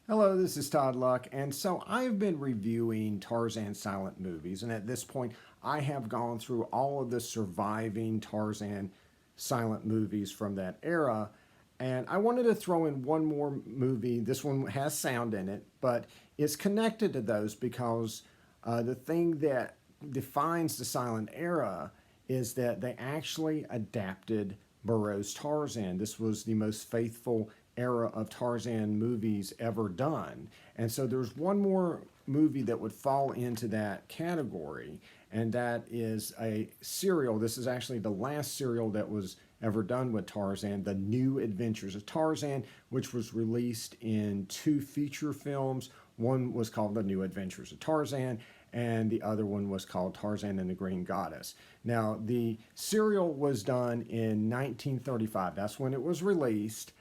Hello, this is Todd Luck, and so I've been reviewing Tarzan silent movies, and at this point, I have gone through all of the surviving Tarzan silent movies from that era, and I wanted to throw in one more movie. This one has sound in it, but it's connected to those because the thing that defines the silent era is that they actually adapted Burroughs' Tarzan. This was the most faithful era of Tarzan movies ever done. And so there's one more movie that would fall into that category, and that is a serial. This is actually the last serial that was ever done with Tarzan, The New Adventures of Tarzan, which was released in two feature films. One was called The New Adventures of Tarzan, and the other one was called Tarzan and the Green Goddess. Now, the serial was done in 1935. That's when it was released.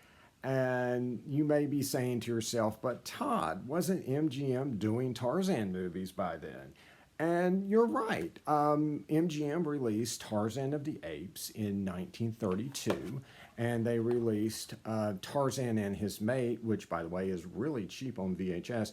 And you may be saying to yourself, but Todd, wasn't MGM doing Tarzan movies by then? And you're right. MGM released Tarzan of the Apes in 1932, and they released Tarzan and His Mate, which, by the way, is really cheap on VHS,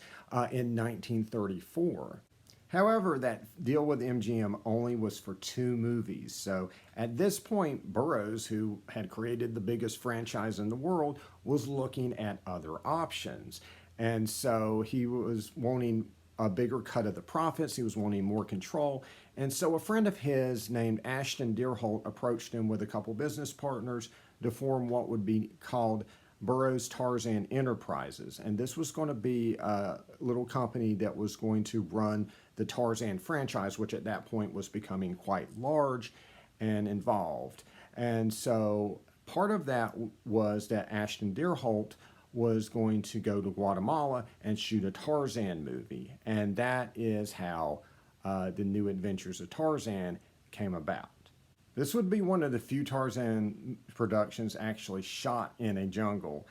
in 1934. However, that deal with MGM only was for two movies. So at this point, Burroughs, who had created the biggest franchise in the world, was looking at other options. And so he was wanting a bigger cut of the profits. He was wanting more control. And so a friend of his named Ashton Deerholt approached him with a couple business partners to form what would be called Burroughs Tarzan Enterprises. And this was going to be a little company that was going to run the Tarzan franchise, which at that point was becoming quite large and involved. And so part of that was that Ashton Deerholt was going to go to Guatemala and shoot a Tarzan movie. And that is how The New Adventures of Tarzan came about. This would be one of the few Tarzan productions actually shot in a jungle,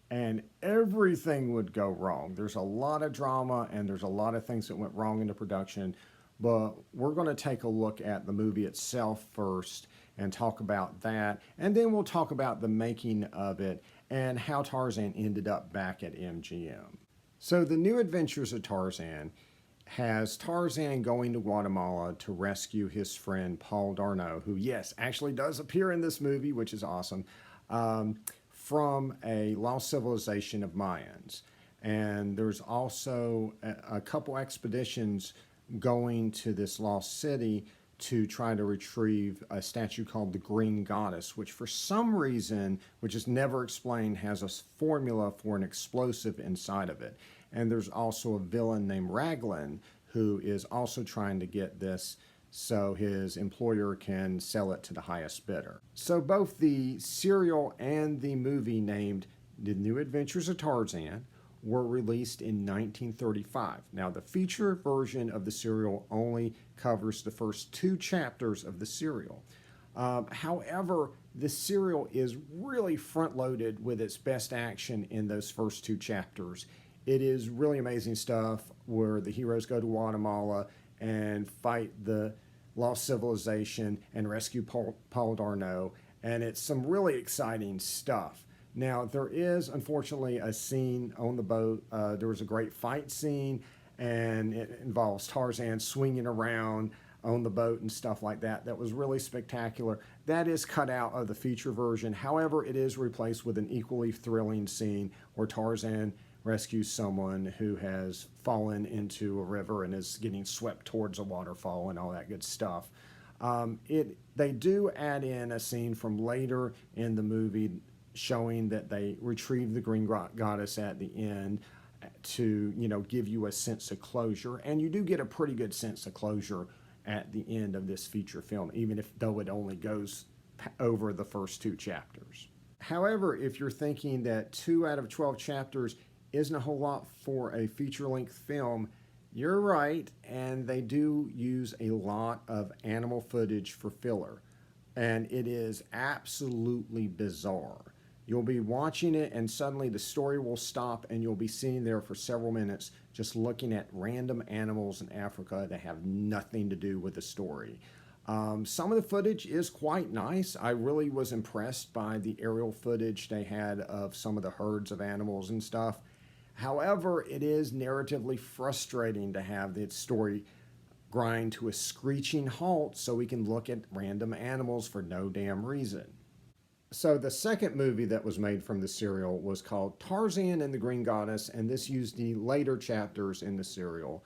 and everything would go wrong. There's a lot of drama and there's a lot of things that went wrong in the production, but we're going to take a look at the movie itself first and talk about that, and then we'll talk about the making of it and how Tarzan ended up back at MGM. So The New Adventures of Tarzan has Tarzan going to Guatemala to rescue his friend Paul Darno, who, yes, actually does appear in this movie, which is awesome, from a lost civilization of Mayans. And there's also a couple expeditions going to this lost city to try to retrieve a statue called the Green Goddess, which for some reason, which is never explained, has a formula for an explosive inside of it. And there's also a villain named Raglan who is also trying to get this so his employer can sell it to the highest bidder. So both the serial and the movie named The New Adventures of Tarzan were released in 1935. Now, the feature version of the serial only covers the first two chapters of the serial. However, the serial is really front-loaded with its best action in those first two chapters. It is really amazing stuff where the heroes go to Guatemala and fight the lost civilization and rescue Paul Darno, and it's some really exciting stuff. Now, there is, unfortunately, a scene on the boat. There was a great fight scene, and it involves Tarzan swinging around on the boat and stuff like that. That was really spectacular. That is cut out of the feature version. However, it is replaced with an equally thrilling scene where Tarzan rescues someone who has fallen into a river and is getting swept towards a waterfall and all that good stuff. They do add in a scene from later in the movie showing that they retrieve the Green Goddess at the end to, give you a sense of closure. And you do get a pretty good sense of closure at the end of this feature film, even though it only goes over the first two chapters. However, if you're thinking that 2 out of 12 chapters isn't a whole lot for a feature-length film, you're right, and they do use a lot of animal footage for filler, and it is absolutely bizarre. You'll be watching it and suddenly the story will stop and you'll be sitting there for several minutes just looking at random animals in Africa that have nothing to do with the story. Some of the footage is quite nice. I really was impressed by the aerial footage they had of some of the herds of animals and stuff. However, it is narratively frustrating to have the story grind to a screeching halt so we can look at random animals for no damn reason. So the second movie that was made from the serial was called Tarzan and the Green Goddess, and this used the later chapters in the serial.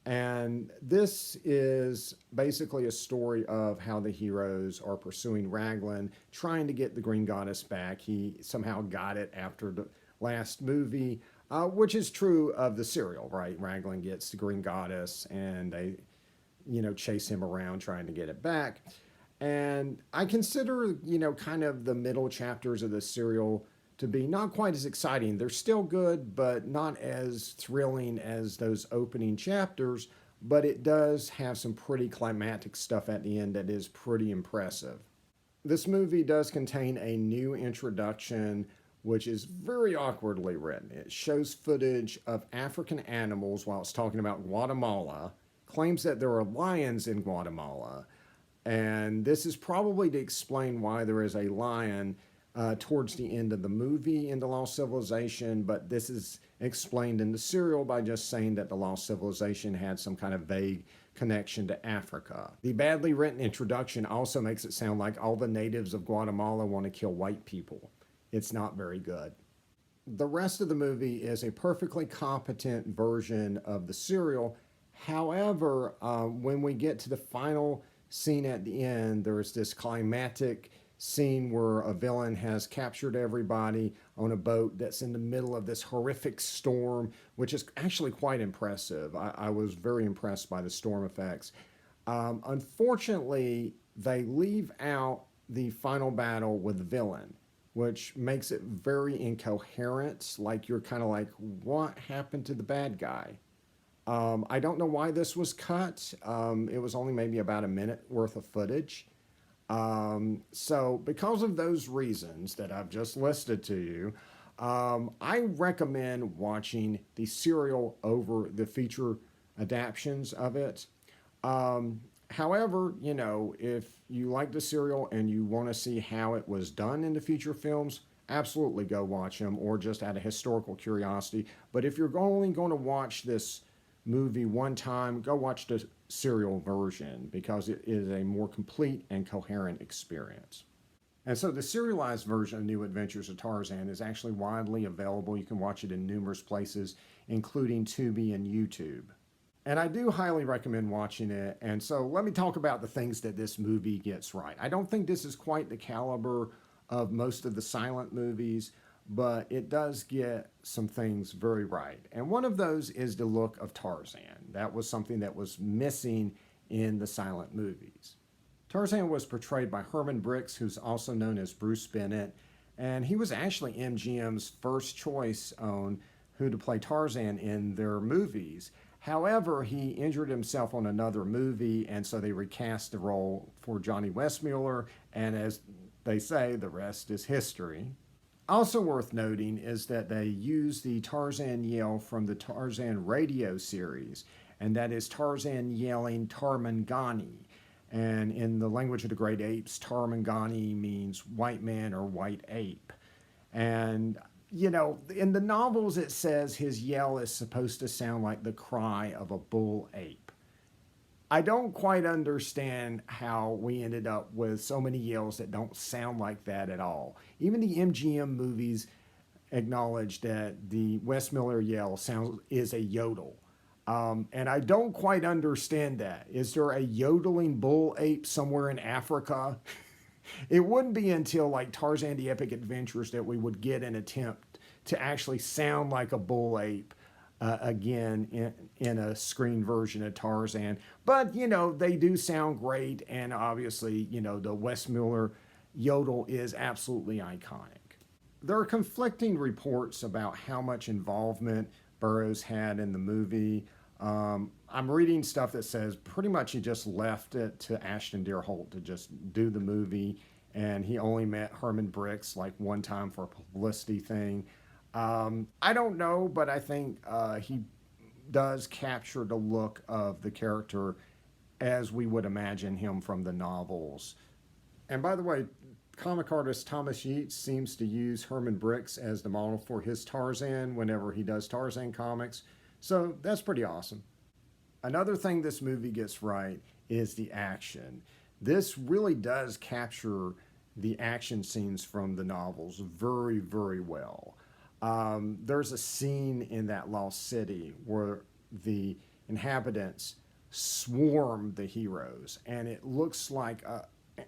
And this is basically a story of how the heroes are pursuing Raglan, trying to get the Green Goddess back. He somehow got it after the last movie, which is true of the serial, right? Raglan gets the Green Goddess and they, chase him around trying to get it back. And I consider, kind of the middle chapters of the serial to be not quite as exciting. They're still good, but not as thrilling as those opening chapters. But it does have some pretty climactic stuff at the end that is pretty impressive. This movie does contain a new introduction, which is very awkwardly written. It shows footage of African animals while it's talking about Guatemala, claims that there are lions in Guatemala. And this is probably to explain why there is a lion towards the end of the movie in The Lost Civilization, but this is explained in the serial by just saying that The Lost Civilization had some kind of vague connection to Africa. The badly written introduction also makes it sound like all the natives of Guatemala want to kill white people. It's not very good. The rest of the movie is a perfectly competent version of the serial. However, when we get to the final scene at the end, there's this climactic scene where a villain has captured everybody on a boat that's in the middle of this horrific storm, which is actually quite impressive. I was very impressed by the storm effects. Unfortunately, they leave out the final battle with the villain, which makes it very incoherent. Like, you're kind of like, what happened to the bad guy? I don't know why this was cut. It was only maybe about a minute worth of footage. So because of those reasons that I've just listed to you, I recommend watching the serial over the feature adaptions of it. However, if you like the serial and you want to see how it was done in the feature films, absolutely go watch them, or just out of historical curiosity. But if you're only going to watch this movie one time, go watch the serial version because it is a more complete and coherent experience. And so the serialized version of New Adventures of Tarzan is actually widely available. You can watch it in numerous places, including Tubi and YouTube. And I do highly recommend watching it. And so let me talk about the things that this movie gets right. I don't think this is quite the caliber of most of the silent movies, but it does get some things very right. And one of those is the look of Tarzan. That was something that was missing in the silent movies. Tarzan was portrayed by Herman Brix, who's also known as Bruce Bennett, and he was actually MGM's first choice on who to play Tarzan in their movies. However, he injured himself on another movie, and so they recast the role for Johnny Westmuller, and as they say, the rest is history. Also worth noting is that they use the Tarzan yell from the Tarzan radio series, and that is Tarzan yelling Tarmangani. And in the language of the great apes, Tarmangani means white man or white ape. And, in the novels it says his yell is supposed to sound like the cry of a bull ape. I don't quite understand how we ended up with so many yells that don't sound like that at all. Even the MGM movies acknowledge that the Westmiller yell is a yodel. And I don't quite understand that. Is there a yodeling bull ape somewhere in Africa? It wouldn't be until like Tarzan the Epic Adventures that we would get an attempt to actually sound like a bull ape again in a screen version of Tarzan. But, they do sound great. And obviously, the Westmiller yodel is absolutely iconic. There are conflicting reports about how much involvement Burroughs had in the movie. I'm reading stuff that says pretty much he just left it to Ashton Deerholt to just do the movie, and he only met Herman Brix like one time for a publicity thing. I don't know, but I think he does capture the look of the character as we would imagine him from the novels. And by the way, comic artist Thomas Yeats seems to use Herman Bricks as the model for his Tarzan whenever he does Tarzan comics. So that's pretty awesome. Another thing this movie gets right is the action. This really does capture the action scenes from the novels very, very well. There's a scene in that lost city where the inhabitants swarm the heroes, and it looks like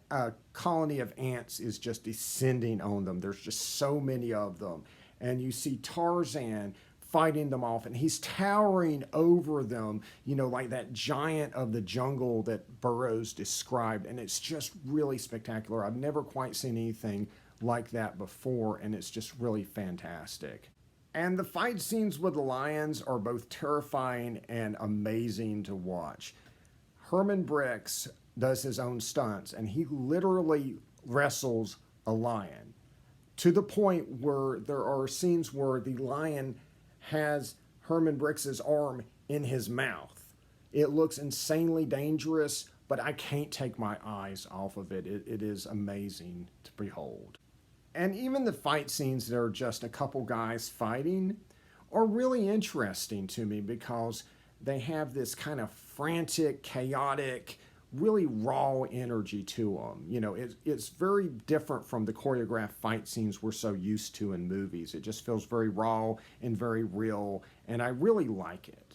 a colony of ants is just descending on them. There's just so many of them. And you see Tarzan fighting them off, and he's towering over them, you know, like that giant of the jungle that Burroughs described. And it's just really spectacular. I've never quite seen anything like that before, and it's just really fantastic. And the fight scenes with the lions are both terrifying and amazing to watch. Herman Bricks does his own stunts, and he literally wrestles a lion to the point where there are scenes where the lion has Herman Bricks's arm in his mouth. It looks insanely dangerous, but I can't take my eyes off of it. It is amazing to behold. And even the fight scenes that are just a couple guys fighting are really interesting to me because they have this kind of frantic, chaotic, really raw energy to them. You know, it's very different from the choreographed fight scenes we're so used to in movies. It just feels very raw and very real, and I really like it.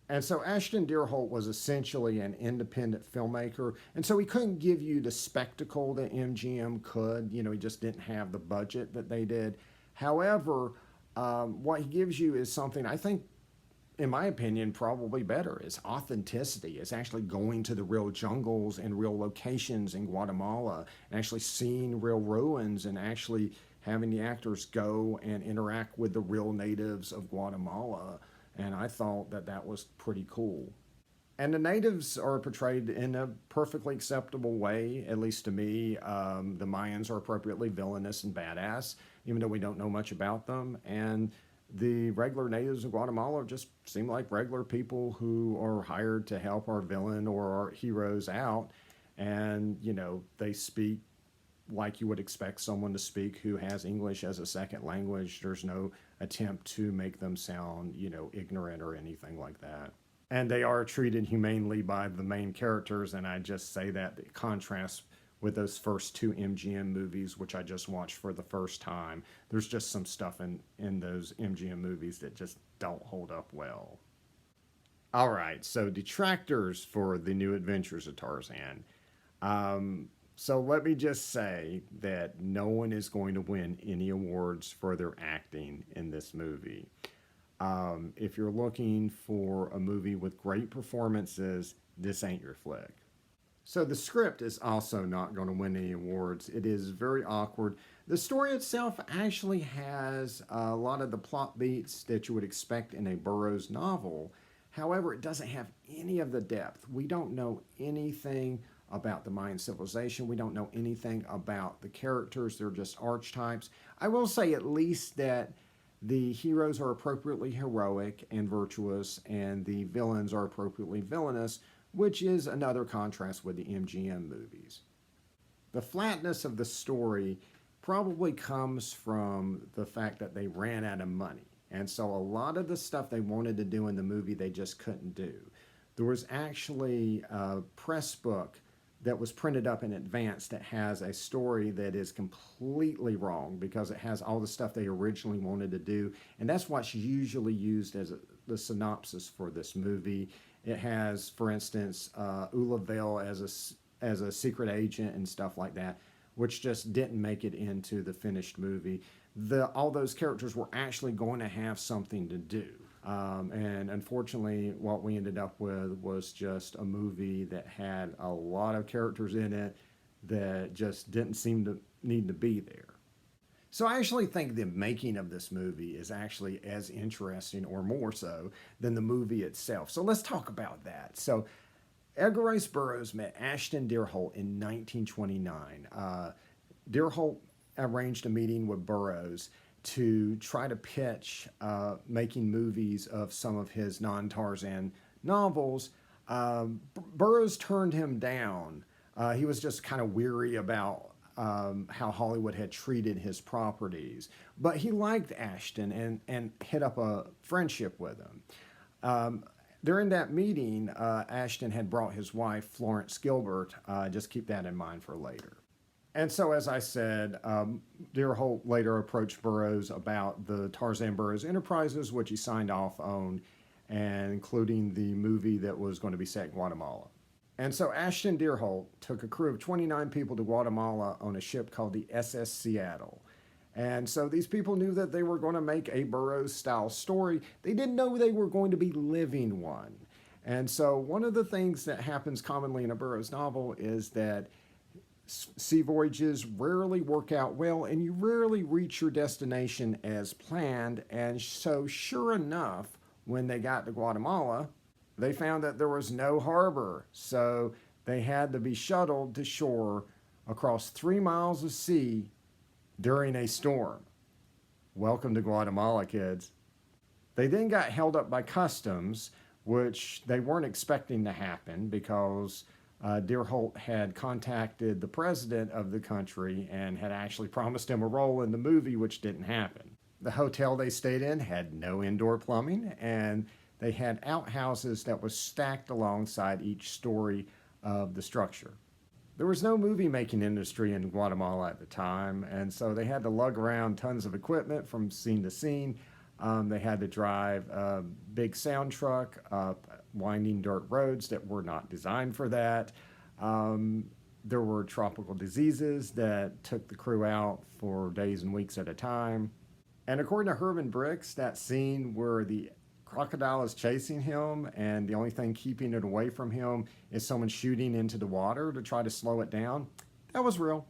And so Ashton Deerholt was essentially an independent filmmaker, and so he couldn't give you the spectacle that MGM could. You know, he just didn't have the budget that they did. However, what he gives you is something I think, in my opinion, probably better. Is authenticity. It's actually going to the real jungles and real locations in Guatemala, and actually seeing real ruins, and actually having the actors go and interact with the real natives of Guatemala. And I thought that that was pretty cool. And the natives are portrayed in a perfectly acceptable way, at least to me. The Mayans are appropriately villainous and badass, even though we don't know much about them. And the regular natives of Guatemala just seem like regular people who are hired to help our villain or our heroes out. And, you know, they speak like you would expect someone to speak who has English as a second language. There's no attempt to make them sound, you know, ignorant or anything like that. And they are treated humanely by the main characters, and I just say that it contrasts with those first two MGM movies, which I just watched for the first time. There's just some stuff in those MGM movies that just don't hold up well. All right, so detractors for the new Adventures of Tarzan. So let me just say that no one is going to win any awards for their acting in this movie. If you're looking for a movie with great performances, this ain't your flick. So the script is also not going to win any awards. It is very awkward. The story itself actually has a lot of the plot beats that you would expect in a Burroughs novel. However, it doesn't have any of the depth. We don't know anything about the Mayan civilization. We don't know anything about the characters. They're just archetypes. I will say at least that the heroes are appropriately heroic and virtuous, and the villains are appropriately villainous, which is another contrast with the MGM movies. The flatness of the story probably comes from the fact that they ran out of money. And so a lot of the stuff they wanted to do in the movie, they just couldn't do. There was actually a press book that was printed up in advance that has a story that is completely wrong because it has all the stuff they originally wanted to do. And that's what's usually used as the synopsis for this movie. It has, for instance, Ula Vale as a secret agent and stuff like that, which just didn't make it into the finished movie. All those characters were actually going to have something to do. And unfortunately, what we ended up with was just a movie that had a lot of characters in it that just didn't seem to need to be there. So I actually think the making of this movie is actually as interesting or more so than the movie itself. So let's talk about that. So Edgar Rice Burroughs met Ashton Deerholt in 1929. Deerholt arranged a meeting with Burroughs to try to pitch making movies of some of his non-Tarzan novels. Burroughs turned him down. He was just kind of weary about how Hollywood had treated his properties. But he liked Ashton and hit up a friendship with him. During that meeting, Ashton had brought his wife, Florence Gilbert. Just keep that in mind for later. And so, as I said, Deerholt later approached Burroughs about the Tarzan Burroughs Enterprises, which he signed off on, and including the movie that was going to be set in Guatemala. And so Ashton Deerholt took a crew of 29 people to Guatemala on a ship called the SS Seattle. And so these people knew that they were going to make a Burroughs-style story. They didn't know they were going to be living one. And so one of the things that happens commonly in a Burroughs novel is that sea voyages rarely work out well, and you rarely reach your destination as planned. And so sure enough, when they got to Guatemala, they found that there was no harbor. So they had to be shuttled to shore across 3 miles of sea during a storm. Welcome to Guatemala, kids. They then got held up by customs, which they weren't expecting to happen because Deerholt had contacted the president of the country and had actually promised him a role in the movie, which didn't happen. The hotel they stayed in had no indoor plumbing, and they had outhouses that was stacked alongside each story of the structure. There was no movie-making industry in Guatemala at the time, and so they had to lug around tons of equipment from scene to scene. They had to drive a big sound truck up winding dirt roads that were not designed for that. There were tropical diseases that took the crew out for days and weeks at a time. And according to Herman Brix, that scene where the crocodile is chasing him and the only thing keeping it away from him is someone shooting into the water to try to slow it down, that was real.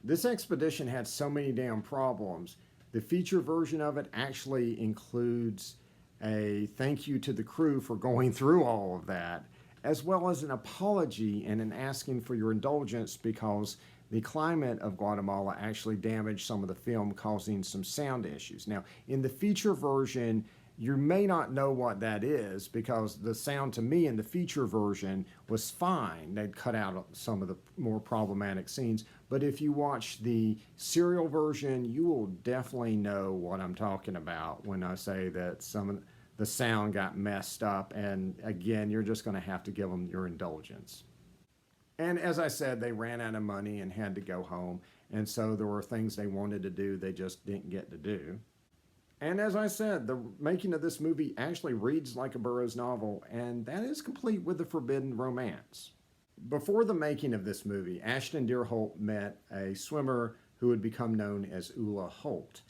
This expedition had so many damn problems. The feature version of it actually includes a thank you to the crew for going through all of that, as well as an apology and an asking for your indulgence because the climate of Guatemala actually damaged some of the film, causing some sound issues. Now, in the feature version, you may not know what that is because the sound to me in the feature version was fine. They'd cut out some of the more problematic scenes. But if you watch the serial version, you will definitely know what I'm talking about when I say that some of the sound got messed up. And again, you're just going to have to give them your indulgence. And as I said, they ran out of money and had to go home. And so there were things they wanted to do they just didn't get to do. And as I said, the making of this movie actually reads like a Burroughs novel, and that is complete with the forbidden romance. Before the making of this movie, Ashton Deerholt met a swimmer who would become known as Ulla Holt.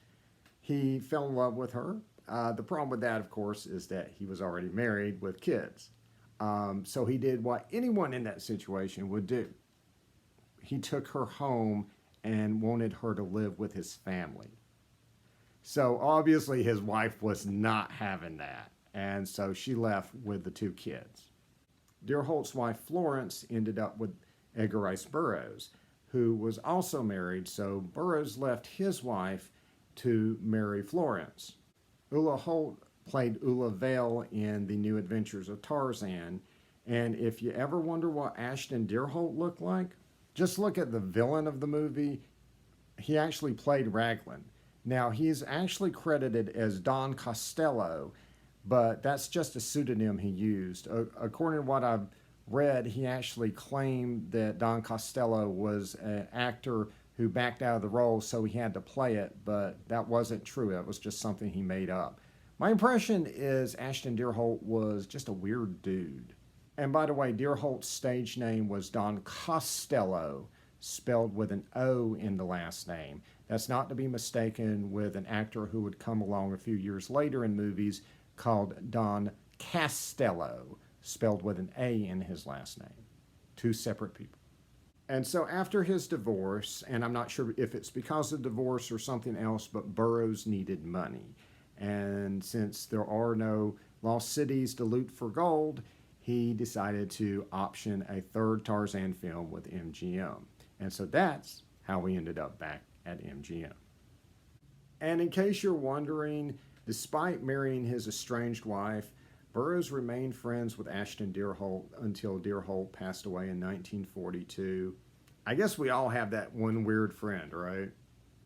He fell in love with her. The problem with that, of course, is that he was already married with kids. So he did what anyone in that situation would do. He took her home and wanted her to live with his family. So obviously his wife was not having that, and so she left with the 2 kids. Deerholt's wife Florence ended up with Edgar Rice Burroughs, who was also married, so Burroughs left his wife to marry Florence. Ulla Holt played Ulla Vale in The New Adventures of Tarzan, and if you ever wonder what Ashton Deerholt looked like, just look at the villain of the movie. He actually played Raglan. Now, he's actually credited as Don Costello, but that's just a pseudonym he used. According to what I've read, he actually claimed that Don Costello was an actor who backed out of the role, so he had to play it, but that wasn't true. It was just something he made up. My impression is Ashton Deerholt was just a weird dude. And by the way, Deerholt's stage name was Don Costello, spelled with an O in the last name. That's not to be mistaken with an actor who would come along a few years later in movies called Don Castello, spelled with an A in his last name. 2 separate people. And so after his divorce, and I'm not sure if it's because of divorce or something else, but Burroughs needed money. And since there are no lost cities to loot for gold, he decided to option a 3rd Tarzan film with MGM. And so that's how we ended up back at MGM. And in case you're wondering, despite marrying his estranged wife, Burroughs remained friends with Ashton Deerholt until Deerholt passed away in 1942. I guess we all have that one weird friend, right?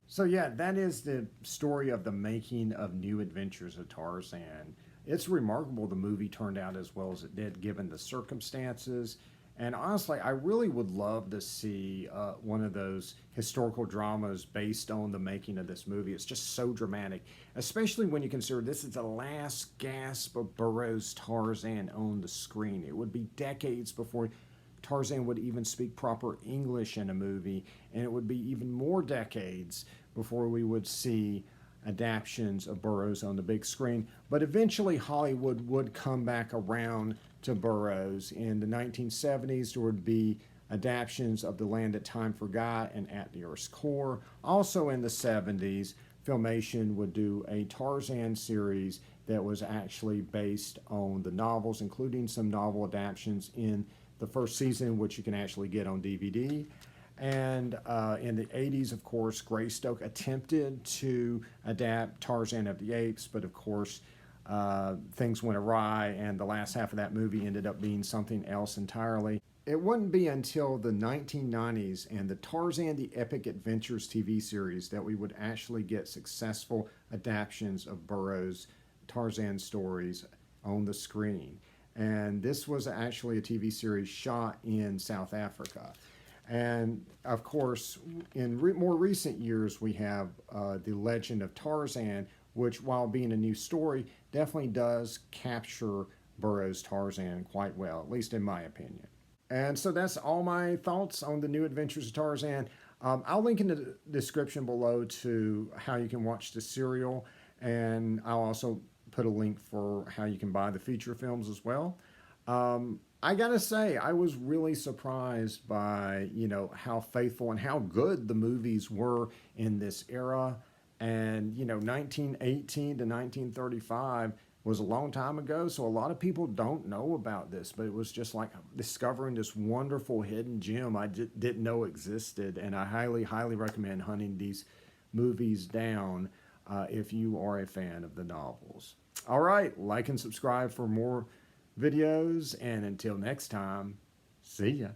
So yeah, that is the story of the making of New Adventures of Tarzan. It's remarkable the movie turned out as well as it did given the circumstances. And honestly, I really would love to see one of those historical dramas based on the making of this movie. It's just so dramatic, especially when you consider this is the last gasp of Burroughs' Tarzan on the screen. It would be decades before Tarzan would even speak proper English in a movie, and it would be even more decades before we would see adaptions of Burroughs on the big screen. But eventually, Hollywood would come back around to Burroughs. In the 1970s, there would be adaptions of The Land That Time Forgot and At the Earth's Core. Also in the 70s, Filmation would do a Tarzan series that was actually based on the novels, including some novel adaptions in the first season, which you can actually get on DVD. And in the 80s, of course, Greystoke attempted to adapt Tarzan of the Apes, but of course, things went awry, and the last half of that movie ended up being something else entirely. It wouldn't be until the 1990s and the Tarzan the Epic Adventures TV series that we would actually get successful adaptions of Burroughs' Tarzan stories on the screen. And this was actually a TV series shot in South Africa. And of course, in more recent years, we have The Legend of Tarzan, which, while being a new story, definitely does capture Burroughs' Tarzan quite well, at least in my opinion. And so that's all my thoughts on the New Adventures of Tarzan. I'll link in the description below to how you can watch the serial, and I'll also put a link for how you can buy the feature films as well. I gotta say, I was really surprised by, how faithful and how good the movies were in this era. And, 1918 to 1935 was a long time ago, so a lot of people don't know about this, but it was just like discovering this wonderful hidden gem I didn't know existed. And I highly, highly recommend hunting these movies down if you are a fan of the novels. All right, like and subscribe for more videos, and until next time, see ya.